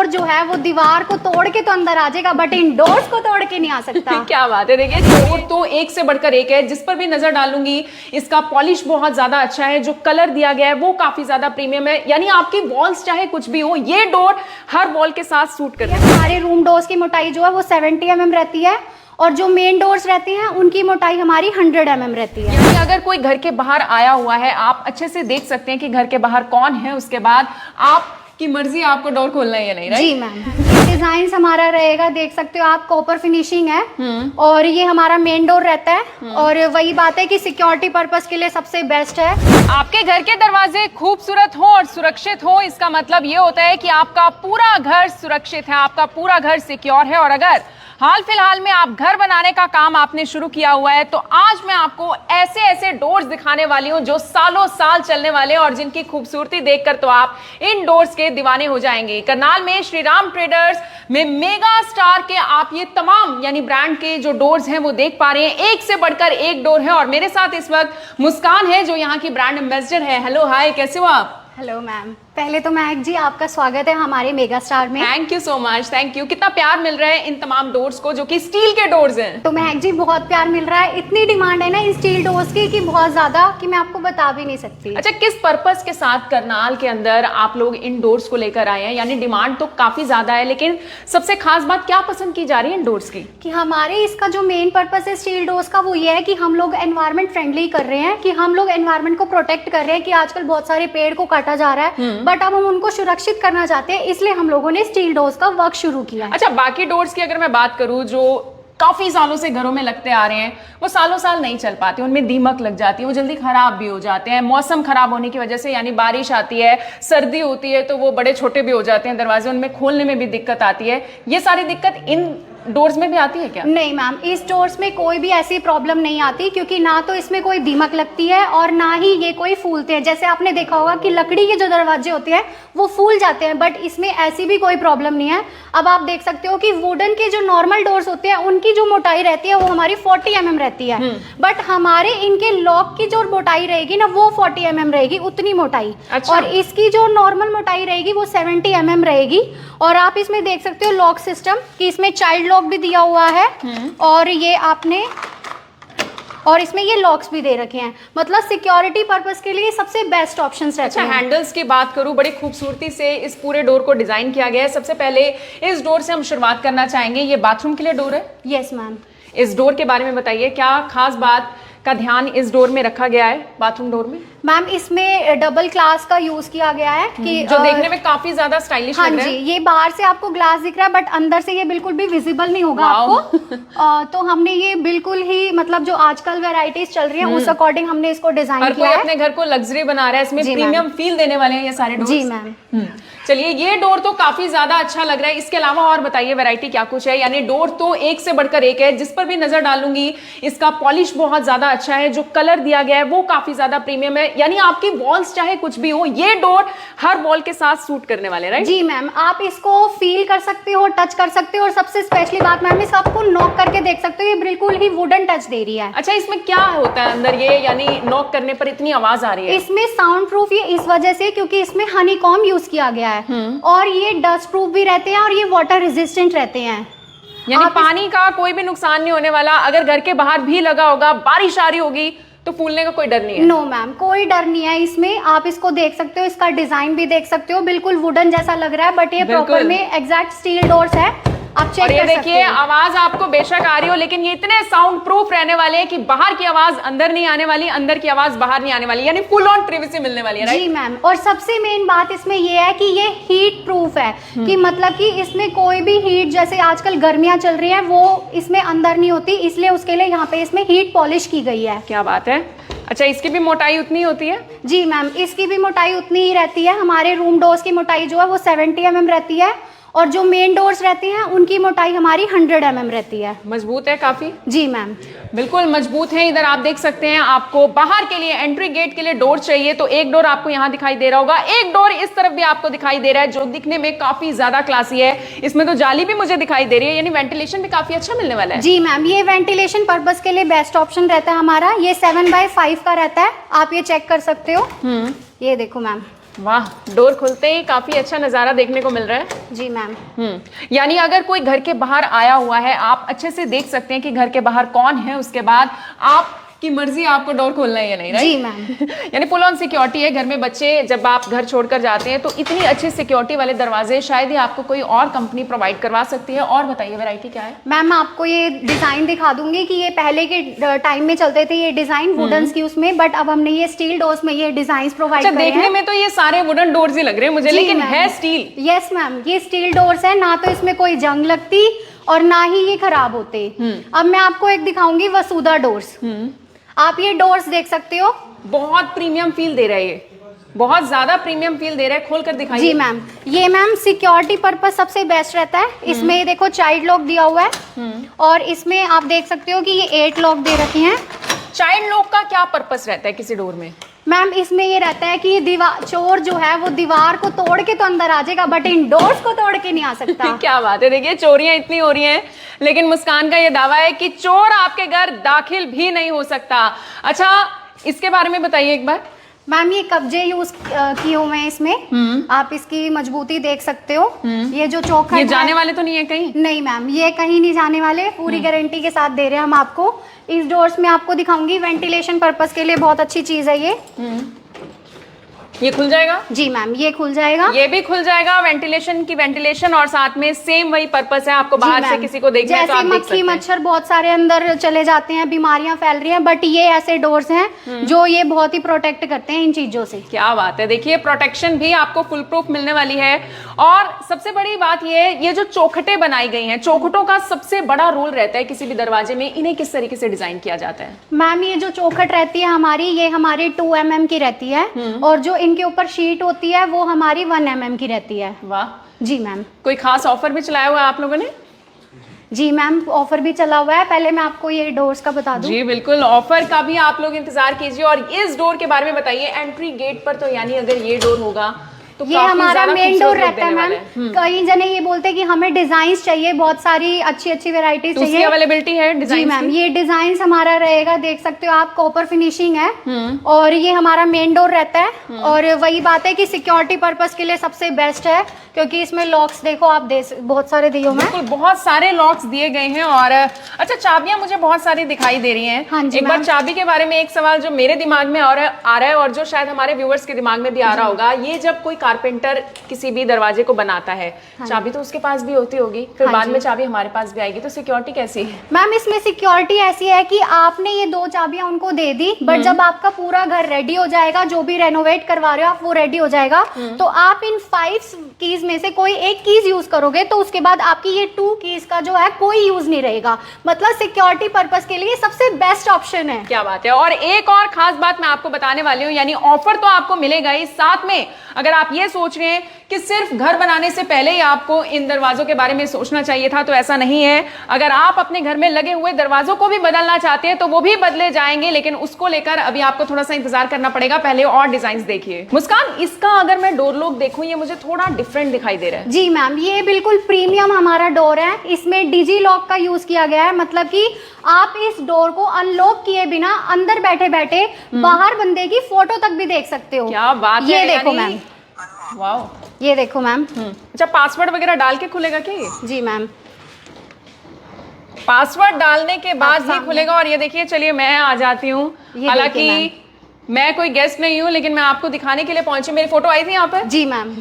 Door जो है वो दीवार को तोड़ के तो अंदर आ जाएगा, बट इन डोर्स को तोड़ के नहीं आ सकता। क्या बात है, देखिए डोर तो एक से बढ़कर एक है। जिस पर भी नजर डालूंगी इसका पॉलिश बहुत ज्यादा अच्छा है, जो कलर दिया गया है वो काफी ज्यादा प्रीमियम है, यानी आपकी वॉल्स चाहे कुछ भी हो ये डोर हर वॉल के साथ सूट करता है। हमारे रूम डोर्स की मोटाई जो है वो 70 mm रहती है, और जो मेन डोर्स रहती हैं उनकी मोटाई हमारी 100 mm रहती है। यानी अगर कोई घर के बाहर आया हुआ है, आप अच्छे से देख सकते हैं कि घर के बाहर कौन है, उसके बाद आपकी मर्जी आपको डोर खोलना है या नहीं, राइट? जी मैम। डिजाइन हमारा रहेगा, देख सकते हो आप, कॉपर फिनिशिंग है, और ये हमारा मेन डोर रहता है। और वही बात है कि सिक्योरिटी पर्पस के लिए सबसे बेस्ट है। आपके घर के दरवाजे खूबसूरत हो और सुरक्षित हो, इसका मतलब ये होता है कि आपका पूरा घर सुरक्षित है, आपका पूरा घर सिक्योर है। और अगर हाल फिलहाल में आप घर बनाने का काम आपने शुरू किया हुआ है, तो आज मैं आपको ऐसे ऐसे डोर्स दिखाने वाली हूं जो सालों साल चलने वाले हैं और जिनकी खूबसूरती देखकर तो आप इन डोर्स के दीवाने हो जाएंगे। करनाल में श्री राम ट्रेडर्स में मेगा स्टार के आप ये तमाम यानी ब्रांड के जो डोर्स हैं वो देख पा रहे हैं, एक से बढ़कर एक डोर है। और मेरे साथ इस वक्त मुस्कान है जो यहाँ की ब्रांड एम्बेसडर है। हेलो, हाय, कैसे हो आप? हेलो मैम, पहले तो महक जी आपका स्वागत है हमारे मेगा स्टार में। Thank you so much, thank you. कितना प्यार मिल रहा है इन तमाम डोर्स को जो कि स्टील के डोर्स हैं। तो महक जी बहुत प्यार मिल रहा है, इतनी डिमांड है ना इन स्टील डोर्स की कि बहुत ज्यादा, कि मैं आपको बता भी नहीं सकती। अच्छा, किस पर्पस के साथ करनाल के अंदर आप लोग इन डोर्स को लेकर आए हैं? यानी डिमांड तो काफी ज्यादा है, लेकिन सबसे खास बात क्या पसंद की जा रही है इन डोर्स की? कि हमारे इसका जो मेन पर्पस है स्टील डोर्स का वो ये है कि हम लोग एनवायरमेंट फ्रेंडली कर रहे हैं, कि हम लोग एनवायरमेंट को प्रोटेक्ट कर रहे हैं। कि आजकल बहुत सारे पेड़ को काटा जा रहा है, बट अब हम उनको सुरक्षित करना चाहते हैं, इसलिए हम लोगों ने स्टील डोर्स का वर्क शुरू किया है। अच्छा, बाकी डोर्स की अगर मैं बात करूं जो काफी सालों से घरों में लगते आ रहे हैं, वो सालों साल नहीं चल पाते, उनमें दीमक लग जाती है, वो जल्दी खराब भी हो जाते हैं मौसम खराब होने की वजह से। यानी बारिश आती है, सर्दी होती है, तो वो बड़े छोटे भी हो जाते हैं दरवाजे, उनमें खोलने में भी दिक्कत आती है। ये सारी दिक्कत इन डोर्स में भी आती है क्या? नहीं मैम, इस डोर्स में कोई भी ऐसी प्रॉब्लम नहीं आती, क्योंकि ना तो इसमें कोई दीमक लगती है और ना ही ये कोई फूलते हैं। जैसे आपने देखा होगा कि लकड़ी के जो दरवाजे होते हैं वो फूल जाते हैं, बट इसमें ऐसी भी कोई प्रॉब्लम नहीं है। अब आप देख सकते हो कि वुडन के जो नॉर्मल डोर्स होते हैं उनकी जो मोटाई रहती है वो हमारी 40 mm रहती है, बट हमारे इनके लॉक की जो मोटाई रहेगी ना वो 40 mm रहेगी, उतनी मोटाई। अच्छा। और इसकी जो नॉर्मल मोटाई रहेगी वो 70 mm रहेगी। और आप इसमें देख सकते हो लॉक सिस्टम, कि इसमें चाइल्ड लॉक भी दिया हुआ है, और ये आपने, और इसमें ये लॉक्स भी दे रखे हैं, मतलब सिक्योरिटी पर्पस के लिए सबसे बेस्ट ऑप्शंस रहते हैं। अच्छा, हैंडल्स की बात करूं, बड़ी खूबसूरती से इस पूरे डोर को डिजाइन किया गया है। सबसे पहले इस डोर से हम शुरुआत करना चाहेंगे। ये बाथरूम के लिए डोर है? Yes ma'am. इस डोर के बारे में बताइए, क्या खास बात का ध्यान इस डोर में रखा गया है बाथरूम डोर में? मैम, इसमें डबल ग्लास का यूज किया गया है, कि जो देखने में काफी ज्यादा स्टाइलिश हाँ लग रहा है। जी, ये बाहर से आपको ग्लास दिख रहा है, बट अंदर से ये बिल्कुल भी विजिबल नहीं होगा आपको। तो हमने ये बिल्कुल ही, मतलब जो आजकल वेराइटीज चल रही है उस अकॉर्डिंग हमने इसको डिजाइन किया है। अपने घर को लग्जरी बना रहा है, इसमें प्रीमियम फील देने वाले हैं ये सारे डोर्स। जी मैम। चलिए, ये डोर तो काफी ज्यादा अच्छा लग रहा है। इसके अलावा और बताइए वैरायटी क्या कुछ है? यानी डोर तो एक से बढ़कर एक है, जिस पर भी नजर डालूंगी इसका पॉलिश बहुत ज्यादा अच्छा है, जो कलर दिया गया है वो काफी ज्यादा प्रीमियम है, यानी आपकी वॉल्स चाहे कुछ भी हो ये डोर हर वॉल के साथ सूट करने वाले, राइट? जी मैम, आप इसको फील कर सकते हो, टच कर सकते हो, और सबसे स्पेशली बात मैम, इस आपको नॉक करके देख सकते हो, ये बिल्कुल ही वुडन टच दे रही है। अच्छा, इसमें क्या होता है अंदर ये, यानी नॉक करने पर इतनी आवाज आ रही है? इसमें साउंड प्रूफ ये इस वजह से क्योंकि इसमें हनीकॉम्ब यूज किया गया है, और ये डस्ट प्रूफ भी रहते हैं, और ये वाटर रेजिस्टेंट रहते हैं। यानी पानी का कोई भी नुकसान नहीं होने वाला। अगर घर के बाहर भी लगा होगा, बारिश आ रही होगी तो फूलने का कोई डर नहीं है? नो मैम, कोई डर नहीं है इसमें। आप इसको देख सकते हो, इसका डिजाइन भी देख सकते हो, बिल्कुल वुडन जैसा लग रहा है, बट ये प्रॉपर में एग्जैक्ट स्टील डोर्स है। आप चेक कर सकते हो। देखिए, आवाज आपको बेशक आ रही हो, लेकिन ये इतने साउंड प्रूफ रहने वाले हैं कि बाहर की आवाज अंदर नहीं आने वाली, अंदर की आवाज बाहर नहीं आने वाली, यानी फुल ऑन प्राइवेसी मिलने वाली है, राइट? जी मैम, और सबसे मेन बात इसमें ये है कि ये हीट प्रूफ है, कि मतलब कि इसमें कोई भी हीट, जैसे आजकल गर्मियां चल रही है, वो इसमें अंदर नहीं होती, इसलिए उसके लिए यहाँ पे इसमें हीट पॉलिश की गई है। क्या बात है। अच्छा, इसकी भी मोटाई उतनी होती है? जी मैम, इसकी भी मोटाई उतनी ही रहती है। हमारे रूम डोर्स की मोटाई जो है वो 70 mm रहती है, और जो मेन डोर्स रहते हैं उनकी मोटाई हमारी 100 mm रहती है। मजबूत है काफी? जी मैम, बिल्कुल मजबूत है। इधर आप देख सकते हैं, आपको बाहर के लिए एंट्री गेट के लिए डोर चाहिए तो एक डोर आपको यहाँ दिखाई दे रहा होगा, एक डोर इस तरफ भी आपको दिखाई दे रहा है, जो दिखने में काफी ज्यादा क्लासी है। इसमें तो जाली भी मुझे दिखाई दे रही है, यानी वेंटिलेशन भी काफी अच्छा मिलने वाला है। जी मैम, ये वेंटिलेशन पर्पस के लिए बेस्ट ऑप्शन रहता है हमारा। ये 7x5 का रहता है, आप ये चेक कर सकते हो। ये देखो मैम, वाह, डोर खुलते ही काफी अच्छा नजारा देखने को मिल रहा है। जी मैम। यानी अगर कोई घर के बाहर आया हुआ है, आप अच्छे से देख सकते हैं कि घर के बाहर कौन है, उसके बाद आपकी मर्जी आपको डोर खोलना है या नहीं, राइट? जी मैम। यानी फुल ऑन सिक्योरिटी है। घर में बच्चे जब आप घर छोड़कर जाते हैं तो इतनी अच्छी सिक्योरिटी वाले दरवाजे शायद ही आपको कोई और कंपनी प्रोवाइड करवा सकती है। और बताइए वैरायटी क्या है? मैम आपको ये डिजाइन दिखा दूंगी कि ये पहले के टाइम में चलते थे ये डिजाइन वुडन की उसमें, बट अब हमने ये स्टील डोर्स में ये डिजाइन प्रोवाइड अच्छा, देखने में तो ये सारे वुडन डोर्स ही लग रहे हैं मुझे, लेकिन है स्टील। यस मैम, ये स्टील डोर्स है, ना तो इसमें कोई जंग लगती और ना ही ये खराब होते। अब मैं आपको एक दिखाऊंगी वसुधा डोर्स। आप ये डोर्स देख सकते हो, बहुत प्रीमियम फील दे रहा है, ये बहुत ज्यादा प्रीमियम फील दे रहा है। खोल कर दिखाइए। जी मैम, ये मैम सिक्योरिटी पर्पस सबसे बेस्ट रहता है। इसमें ये देखो चाइल्ड लॉक दिया हुआ है और इसमें आप देख सकते हो कि ये 8 लॉक दे रखे हैं। चाइल्ड लॉक का क्या पर्पस रहता है किसी डोर में? मैम इसमें ये रहता है कि ये दीवार, चोर जो है वो दीवार को तोड़ के तो अंदर आ जाएगा, बट इन डोर्स को तोड़ के नहीं आ सकता। क्या बात है, देखिए चोरियां इतनी हो रही हैं, लेकिन मुस्कान का ये दावा है कि चोर आपके घर दाखिल भी नहीं हो सकता। अच्छा, इसके बारे में बताइए एक बार। मैम ये कब्जे यूज किए हुए हैं इसमें, आप इसकी मजबूती देख सकते हो। ये जो चौखट ये जाने वाले तो नहीं है कहीं? नहीं मैम, ये कहीं नहीं जाने वाले, पूरी गारंटी के साथ दे रहे हैं हम आपको। इस डोर्स में आपको दिखाऊंगी, वेंटिलेशन पर्पस के लिए बहुत अच्छी चीज है ये खुल जाएगा? जी मैम, ये खुल जाएगा, ये भी खुल जाएगा। वेंटिलेशन की वेंटिलेशन, और साथ में सेम वही पर्पस है, आपको बाहर से किसी को देखना है तो आप देख सकते हैं। मक्खी मच्छर बहुत सारे अंदर चले जाते हैं, बीमारियां फैल रही हैं, बट ये ऐसे डोर्स हैं जो ये बहुत ही प्रोटेक्ट करते हैं इन चीजों से। क्या बात है, देखिए प्रोटेक्शन भी आपको फुल प्रूफ मिलने वाली है। और सबसे बड़ी बात ये जो चौखटें बनाई गई हैं, चौखटों का सबसे बड़ा रोल रहता है किसी भी दरवाजे में। इन्हें किस तरीके से डिजाइन किया जाता है? मैम ये जो चौखट रहती है हमारी, ये हमारी 2 mm की रहती है और जो इनके ऊपर शीट होती है वो हमारी 1 mm की रहती है। वाह। जी मैम। कोई खास ऑफर भी चलाया हुआ है आप लोगों ने? जी मैम, ऑफर भी चला हुआ है। पहले मैं आपको ये डोर्स का बता दूं। जी बिल्कुल, ऑफर का भी आप लोग इंतजार कीजिए। और इस डोर के बारे में बताइए। एंट्री गेट पर तो यानी अगर ये डोर होगा तो ये हमारा मेन डोर रहता है मैम। कई जने ये बोलते हैं कि हमें डिजाइन्स चाहिए, बहुत सारी अच्छी अच्छी वेराइटीज तो चाहिए, अवेलेबिलिटी है डिजाइन? जी मैम, ये डिजाइन्स हमारा रहेगा, देख सकते हो आप, कॉपर फिनिशिंग है और ये हमारा मेन डोर रहता है। और वही बात है कि सिक्योरिटी पर्पस के लिए सबसे बेस्ट है, क्योंकि इसमें लॉक्स देखो आप बहुत सारे दिए हुए हैं। बिल्कुल, बहुत सारे लॉक्स दिए गए हैं। और अच्छा, चाबियां मुझे बहुत सारी दिखाई दे रही हैं। हाँ जी, एक बार चाबी के बारे में एक सवाल जो मेरे दिमाग में आ रहा है और जो शायद हमारे व्यूअर्स के दिमाग में भी आ रहा होगा, ये जब कोई कारपेंटर किसी भी दरवाजे को बनाता है, चाबी तो उसके पास भी होती होगी, फिर बाद में चाबी हमारे पास भी आएगी, तो सिक्योरिटी कैसी है? मैम इसमें सिक्योरिटी ऐसी है कि आपने ये 2 चाबियां उनको दे दी, बट जब आपका पूरा घर रेडी हो जाएगा, जो भी रेनोवेट करवा रहे हो आप, वो रेडी हो जाएगा, तो आप इन 5 कीज में से कोई एक कीज यूज करोगे, तो उसके बाद आपकी ये 2 कीज का जो है कोई यूज नहीं रहेगा। मतलब सिक्योरिटी पर्पस के लिए सबसे बेस्ट ऑप्शन है। क्या बात है। और एक और खास बात मैं आपको बताने वाली हूँ, यानी ऑफर तो आपको मिलेगा ही, साथ में अगर आप ये सोच रहे हैं कि सिर्फ घर बनाने से पहले ही आपको इन दरवाजों के बारे में सोचना चाहिए था, तो ऐसा नहीं है। अगर आप अपने घर में लगे हुए दरवाजों को भी बदलना चाहते हैं तो वो भी बदले जाएंगे, लेकिन उसको लेकर अभी आपको थोड़ा सा इंतजार करना पड़ेगा। पहले और डिजाइन देखिए। मुस्कान, इसका अगर मैं डोर लॉक देखूं, ये मुझे थोड़ा डिफरेंट दिखाई दे रहा है। जी मैम, ये बिल्कुल प्रीमियम हमारा डोर है। इसमें डिजी लॉक का यूज किया गया है, मतलब कि आप इस डोर को अनलॉक किए बिना अंदर बैठे बैठे बाहर बंदे की फोटो तक भी देख सकते हो। क्या बात है। ये देखो मैम, वाओ, ये देखो मैम। अच्छा, पासवर्ड वगैरह डाल के खुलेगा क्या ये? जी मैम, पासवर्ड डालने के बाद ही खुलेगा। और ये देखिए, चलिए मैं आ जाती हूँ। हालांकि मैं कोई गेस्ट नहीं हूँ, लेकिन मैं आपको दिखाने के लिए पहुंची। मेरी फोटो आई थी यहाँ पर? जी मैम।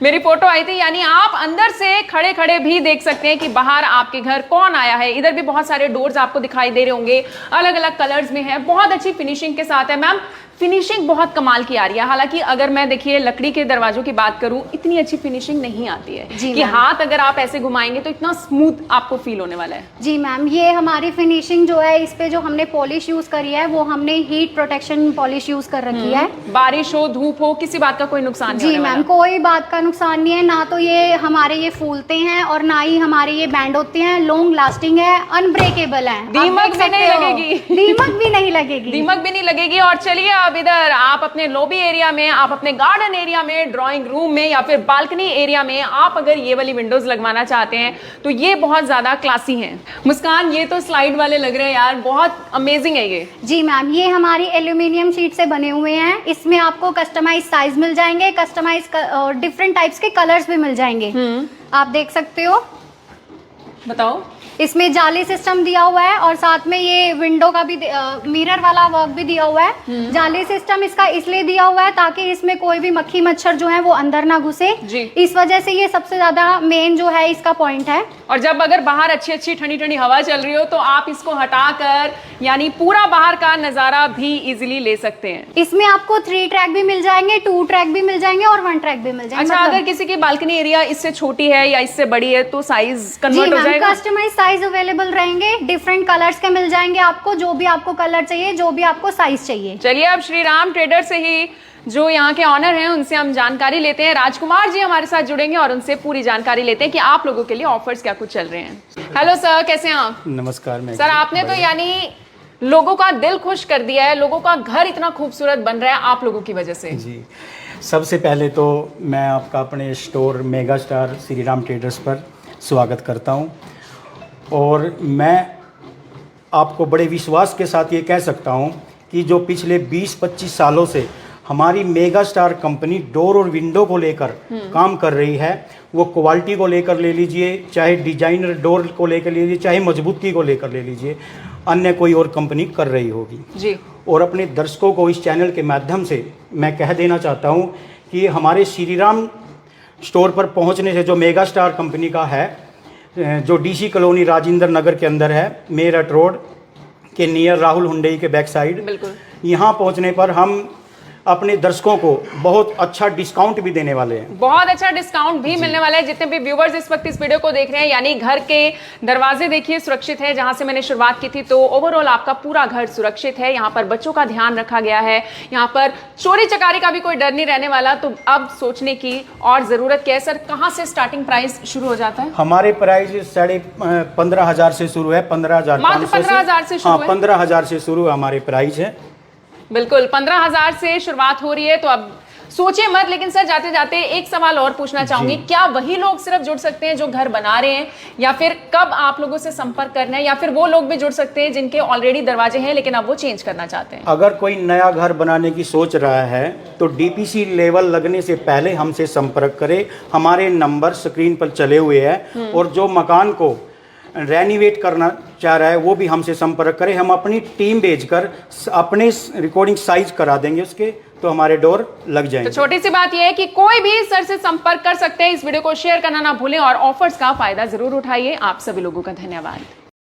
मेरी फोटो आई थी, यानी आप अंदर से खड़े खड़े भी देख सकते हैं कि बाहर आपके घर कौन आया है। इधर भी बहुत सारे डोर्स आपको दिखाई दे रहे होंगे, अलग अलग कलर्स में है, बहुत अच्छी फिनिशिंग के साथ है। मैम फिनिशिंग बहुत कमाल की आ रही है। हालांकि अगर मैं देखिए लकड़ी के दरवाजों की बात करूं, इतनी अच्छी फिनिशिंग नहीं आती है कि हाथ अगर आप ऐसे घुमाएंगे तो इतना स्मूथ आपको फील होने वाला है। जी मैम, ये हमारी फिनिशिंग जो है, इस पे जो हमने पॉलिश यूज करी है वो हमने हीट प्रोटेक्शन पॉलिश यूज कर रखी है। बारिश हो, धूप हो, किसी बात का कोई नुकसान नहीं। जी मैम, कोई बात का नुकसान नहीं है। ना तो ये हमारे ये फूलते हैं और ना ही हमारे ये बैंड होते हैं। लॉन्ग लास्टिंग है, अनब्रेकेबल है, दीमक भी नहीं लगेगी। दीमक भी नहीं लगेगी। दीमक भी नहीं लगेगी। और चलिए अब इधर आप अपने लॉबी एरिया में, आप अपने गार्डन एरिया में, ड्राइंग रूम में या फिर बालकनी एरिया में आप अगर ये वाली विंडोज लगवाना चाहते हैं तो ये बहुत ज्यादा क्लासी हैं। मुस्कान, ये तो स्लाइड वाले लग रहे हैं यार, बहुत अमेजिंग है ये। जी मैम, ये हमारी एल्यूमिनियम शीट से बने हुए हैं। इसमें आपको कस्टमाइज साइज मिल जाएंगे, कस्टमाइज डिफरेंट टाइप्स के कलर्स भी मिल जाएंगे। आप देख सकते हो। बताओ। इसमें जाली सिस्टम दिया हुआ है और साथ में ये विंडो का भी मिरर वाला वर्क भी दिया हुआ है। जाली सिस्टम इसका इसलिए दिया हुआ है ताकि इसमें कोई भी मक्खी मच्छर जो है वो अंदर ना घुसे। इस वजह से ये सबसे ज्यादा मेन जो है इसका पॉइंट है। और जब अगर बाहर अच्छी अच्छी ठंडी ठंडी हवा चल रही हो तो आप इसको हटाकर यानी पूरा बाहर का नजारा भी इजीली ले सकते हैं। इसमें आपको 3 ट्रैक भी मिल जाएंगे, 2 ट्रैक भी मिल जाएंगे और 1 ट्रैक भी मिल जाएंगे। अच्छा, अगर किसी की बालकनी एरिया इससे छोटी है या इससे बड़ी है तो साइज कन्वर्ट हो जाएगा? कस्टमाइज साइज अवेलेबल रहेंगे, डिफरेंट कलर्स के मिल जाएंगे आपको, जो भी आपको कलर चाहिए, जो भी आपको साइज चाहिए। चलिए अब श्री राम ट्रेडर से ही जो यहाँ के ऑनर हैं उनसे हम जानकारी लेते हैं। राजकुमार जी हमारे साथ जुड़ेंगे और उनसे पूरी जानकारी लेते हैं कि आप लोगों के लिए ऑफर्स क्या कुछ चल रहे हैं। हेलो सर, कैसे हैं आप? नमस्कार। मैं सर, आपने तो यानी लोगों का दिल खुश कर दिया है, लोगों का घर इतना खूबसूरत बन रहा है आप लोगों की वजह से। जी, सबसे पहले तो मैं आपका अपने store mega star Shri Ram traders पर स्वागत करता हूं और मैं आपको बड़े विश्वास के साथ ये कह सकता हूं कि जो पिछले 20-25 सालों से हमारी मेगा स्टार कंपनी डोर और विंडो को लेकर काम कर रही है, वो क्वालिटी को लेकर ले लीजिए, चाहे डिजाइनर डोर को लेकर ले लीजिए, चाहे मजबूती को लेकर ले लीजिए, अन्य कोई और कंपनी कर रही होगी जी। और अपने दर्शकों को इस चैनल के माध्यम से मैं कह देना चाहता हूं कि हमारे श्री राम स्टोर पर पहुंचने से जो मेगा स्टार कंपनी का है, जो डीसी कॉलोनी राजेंद्र नगर के अंदर है, मेरठ रोड के नियर राहुल हुंडई के बैक साइड, बिल्कुल यहाँ पहुँचने पर हम अपने दर्शकों को बहुत अच्छा डिस्काउंट भी देने वाले हैं। बहुत अच्छा डिस्काउंट भी मिलने वाला है। जितने भी व्यूवर्स इस वक्त इस वीडियो को देख रहे हैं, यानी घर के दरवाजे देखिए सुरक्षित है, जहां से मैंने शुरुआत की थी, तो ओवरऑल आपका पूरा घर सुरक्षित है। यहाँ पर बच्चों का ध्यान रखा गया है, यहाँ पर चोरी चकारी का भी कोई डर नहीं रहने वाला। तो अब सोचने की और जरूरत क्या है सर, कहाँ से स्टार्टिंग प्राइस शुरू हो जाता है? हमारे प्राइस 15,500 से शुरू है, 15,000 से शुरू है। 15,000 से शुरू हमारे प्राइस है। बिल्कुल 15,000 से शुरुआत हो रही है। तो अब सोचिए मत, लेकिन सर जाते जाते एक सवाल और पूछना चाहूंगी, क्या वही लोग सिर्फ जुड़ सकते हैं जो घर बना रहे हैं, या फिर कब आप लोगों से संपर्क करना है, या फिर वो लोग भी जुड़ सकते हैं जिनके ऑलरेडी दरवाजे हैं लेकिन अब वो चेंज करना चाहते हैं? अगर कोई नया घर बनाने की सोच रहा है तो डीपीसी लेवल लगने से पहले हमसे संपर्क करे। हमारे नंबर स्क्रीन पर चले हुए हैं और जो मकान को रेनोवेट करना चाह रहा है वो भी हमसे संपर्क करें। हम अपनी टीम भेजकर अपने रिकॉर्डिंग साइज करा देंगे उसके, तो हमारे डोर लग जाएंगे। तो छोटी सी बात यह है कि कोई भी सर से संपर्क कर सकते हैं। इस वीडियो को शेयर करना ना भूलें और ऑफर्स का फायदा जरूर उठाइए। आप सभी लोगों का धन्यवाद।